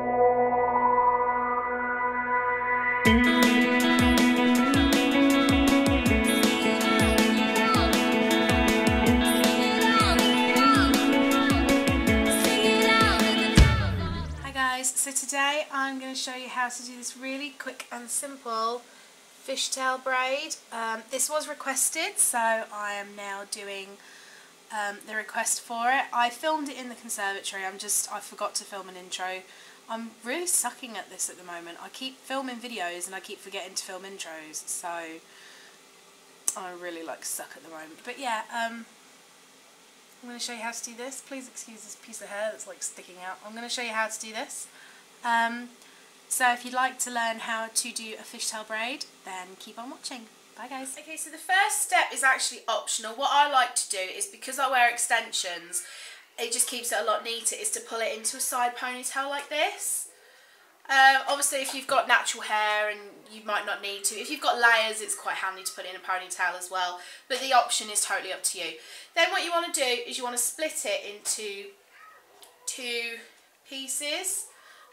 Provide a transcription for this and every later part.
So today I'm going to show you how to do this really quick and simple fishtail braid. This was requested, so I am now doing the request for it. I filmed it in the conservatory. I forgot to film an intro. I'm really sucking at this at the moment. I keep filming videos and I keep forgetting to film intros, so I really suck at the moment. But yeah, I'm going to show you how to do this. Please excuse this piece of hair that's sticking out. I'm going to show you how to do this. So if you'd like to learn how to do a fishtail braid, then keep on watching. Bye guys. Okay, so the first step is actually optional. What I like to do is, because I wear extensions, it just keeps it a lot neater, is to pull it into a side ponytail like this. Obviously if you've got natural hair and you might not need to. If you've got layers, it's quite handy to put in a ponytail as well, but the option is totally up to you. Then what you want to do is you want to split it into 2 pieces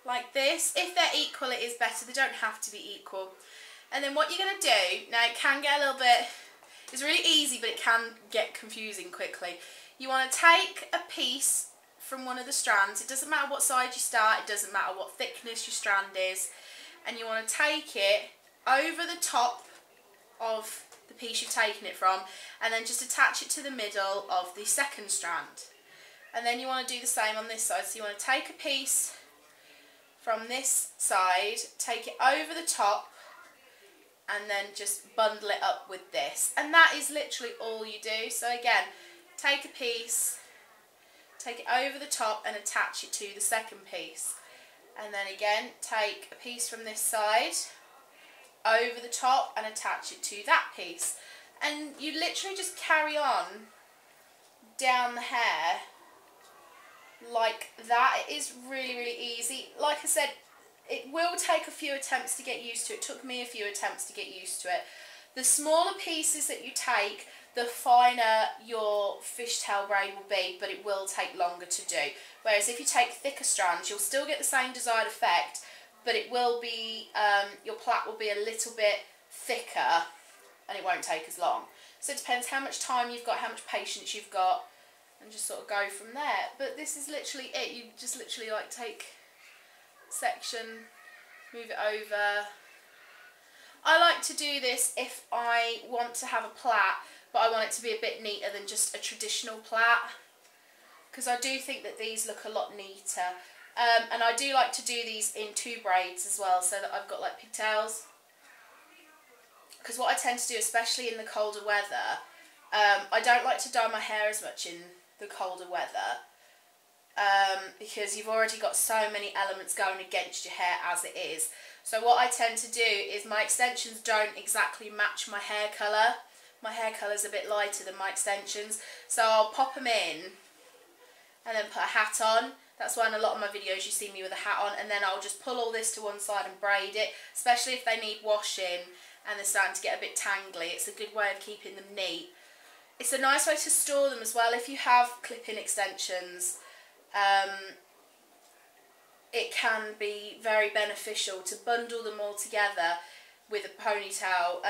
like this. If they're equal, it is better. They don't have to be equal. And then what you're going to do, now it can get a little bit, it's really easy but it can get confusing quickly. You want to take a piece from one of the strands. It doesn't matter what side you start, it doesn't matter what thickness your strand is, and you want to take it over the top of the piece you've taken it from, and then just attach it to the middle of the second strand. And then you want to do the same on this side. So you want to take a piece from this side, take it over the top, and then just bundle it up with this. And that is literally all you do. So again, take a piece, take it over the top and attach it to the second piece. And then again, take a piece from this side, over the top and attach it to that piece. And you literally just carry on down the hair like that. It is really, really easy. Like I said, it will take a few attempts to get used to it. It took me a few attempts to get used to it. The smaller pieces that you take, the finer your fishtail braid will be, but it will take longer to do. Whereas if you take thicker strands, you'll still get the same desired effect, but it will be, your plait will be a little bit thicker and it won't take as long. So it depends how much time you've got, how much patience you've got, and just sort of go from there. But this is literally it. You just literally take section, move it over. I like to do this if I want to have a plait, but I want it to be a bit neater than just a traditional plait, because I do think that these look a lot neater. And I do like to do these in 2 braids as well, so that I've got pigtails. Because what I tend to do, especially in the colder weather, I don't like to dye my hair as much in the colder weather, because you've already got so many elements going against your hair as it is. So what I tend to do is, my extensions don't exactly match my hair colour. My hair colour is a bit lighter than my extensions, so I'll pop them in and then put a hat on. That's why in a lot of my videos you see me with a hat on, and then I'll just pull all this to one side and braid it, especially if they need washing and they're starting to get a bit tangly. It's a good way of keeping them neat. It's a nice way to store them as well. If you have clip-in extensions, it can be very beneficial to bundle them all together with a ponytail,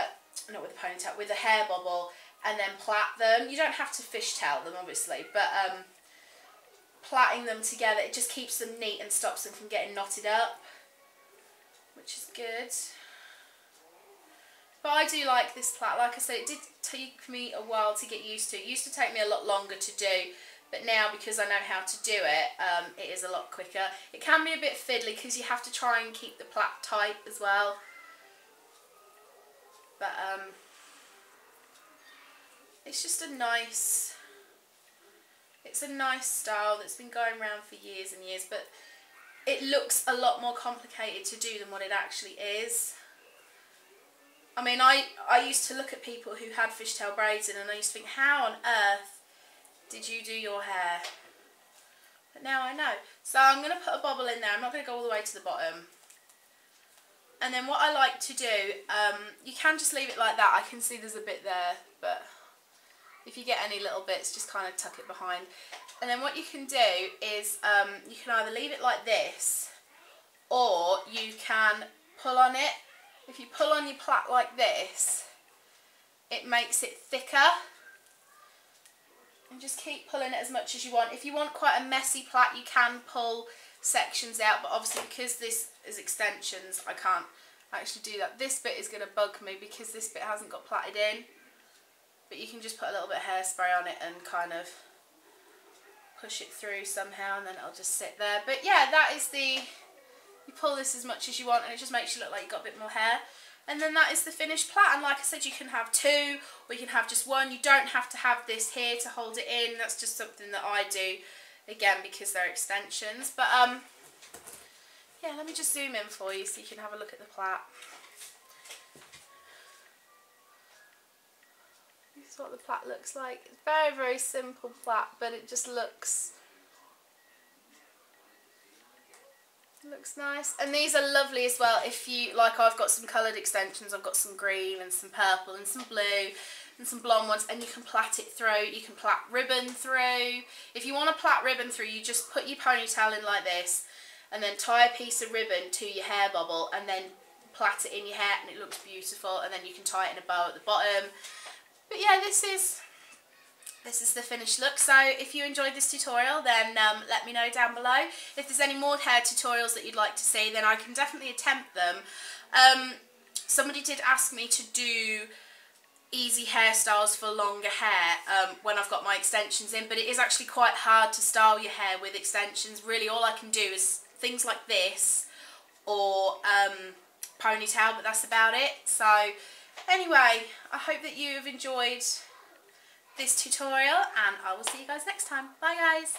not with a ponytail, with a hair bobble, and then plait them. You don't have to fishtail them obviously, but plaiting them together, it just keeps them neat and stops them from getting knotted up, which is good. But I do like this plait. Like I said, it did take me a while to get used to. It used to take me a lot longer to do, but now because I know how to do it, it is a lot quicker. It can be a bit fiddly because you have to try and keep the plait tight as well. But it's just a nice, it's a nice style that's been going around for years and years, but it looks a lot more complicated to do than what it actually is. I mean, I used to look at people who had fishtail braids in, and I used to think, how on earth did you do your hair? But now I know. So I'm going to put a bobble in there. I'm not going to go all the way to the bottom. And then what I like to do, you can just leave it like that. I can see there's a bit there, but if you get any little bits, just kind of tuck it behind. And then what you can do is, you can either leave it like this, or you can pull on it. If you pull on your plait like this, it makes it thicker. And just keep pulling it as much as you want. If you want quite a messy plait, you can pull sections out, but obviously because this is extensions, I can't actually do that. This bit is going to bug me because this bit hasn't got plaited in, but you can just put a little bit of hairspray on it and kind of push it through somehow, and then it'll just sit there. But yeah, that is the, you pull this as much as you want and it just makes you look like you've got a bit more hair. And then that is the finished plait, and like I said, you can have two or you can have just one. You don't have to have this here to hold it in. That's just something that I do, again, because they're extensions. But yeah, let me just zoom in for you so you can have a look at the plait. This is what the plait looks like. It's very, very simple plait, but it just looks nice. And these are lovely as well if you, like, I've got some coloured extensions. I've got some green and some purple and some blue and some blonde ones, and you can plait it through. You can plait ribbon through. If you want to plait ribbon through, you just put your ponytail in like this and then tie a piece of ribbon to your hair bubble and then plait it in your hair, and it looks beautiful. And then you can tie it in a bow at the bottom. But yeah, this is the finished look. So if you enjoyed this tutorial, then let me know down below. If there's any more hair tutorials that you'd like to see, then I can definitely attempt them. Somebody did ask me to do easy hairstyles for longer hair when I've got my extensions in, but it is actually quite hard to style your hair with extensions. Really, all I can do is things like this or ponytail, but that's about it. So anyway, I hope that you have enjoyed this tutorial, and I will see you guys next time. Bye guys.